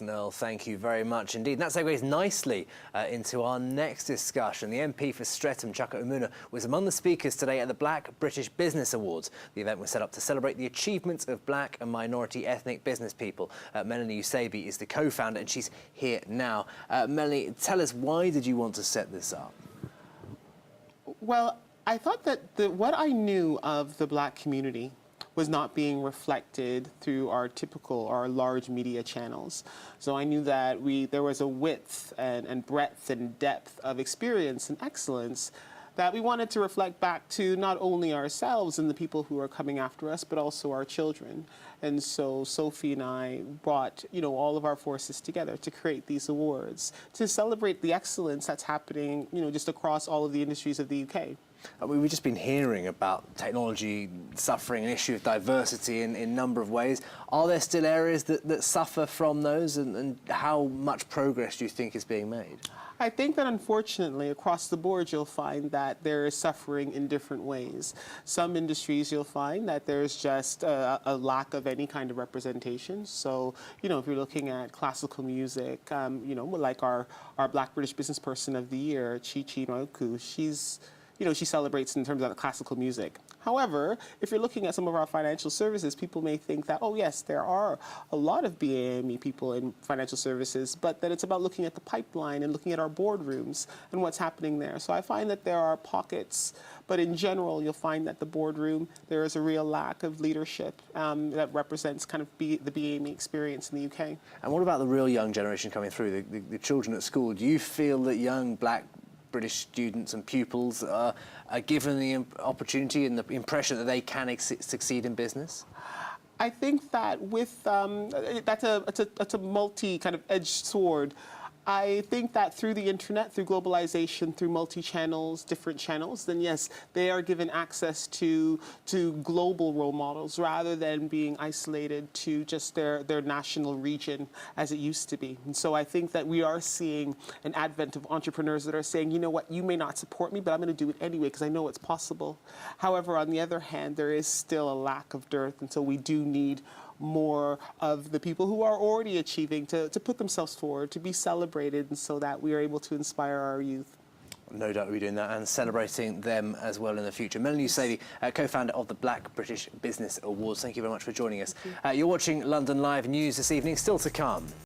Earl, thank you very much indeed. And that segues nicely into our next discussion. The MP for Streatham, Chuka Umunna, was among the speakers today at the Black British Business Awards. The event was set up to celebrate the achievements of black and minority ethnic business people. Melanie Usabi is the co-founder and she's here now. Melanie, tell us, why did you want to set this up? Well, I thought that what I knew of the black community was not being reflected through our typical, our large media channels. So I knew that there was a width and breadth and depth of experience and excellence that we wanted to reflect back to not only ourselves and the people who are coming after us, but also our children. And so Sophie and I brought, all of our forces together to create these awards, to celebrate the excellence that's happening, just across all of the industries of the UK. We've just been hearing about technology suffering an issue of diversity in a number of ways. Are there still areas that suffer from those, and how much progress do you think is being made? I think that unfortunately across the board you'll find that there is suffering in different ways. Some industries you'll find that there's just a lack of any kind of representation. So, if you're looking at classical music, like our Black British Business Person of the Year, Chi Noku, she celebrates in terms of classical music. However, if you're looking at some of our financial services, people may think that, oh yes, there are a lot of BAME people in financial services, but that it's about looking at the pipeline and looking at our boardrooms and what's happening there. So I find that there are pockets, but in general, you'll find that the boardroom, there is a real lack of leadership that represents kind of the BAME experience in the UK. And what about the real young generation coming through, the children at school? Do you feel that young black British students and pupils are given the opportunity and the impression that they can succeed in business? I think that with that's a multi kind of edged sword. I think that through the internet, through globalization, through multi-channels, different channels, then yes, they are given access to global role models rather than being isolated to just their national region as it used to be. And so I think that we are seeing an advent of entrepreneurs that are saying, you know what, you may not support me, but I'm going to do it anyway because I know it's possible. However, on the other hand, there is still a lack of dearth, and so we do need more of the people who are already achieving to put themselves forward, to be celebrated, and so that we are able to inspire our youth. No doubt we'll be doing that and celebrating them as well in the future. Melanie Usabi, co-founder of the Black British Business Awards, thank you very much for joining us. You're watching London Live News this evening, still to come.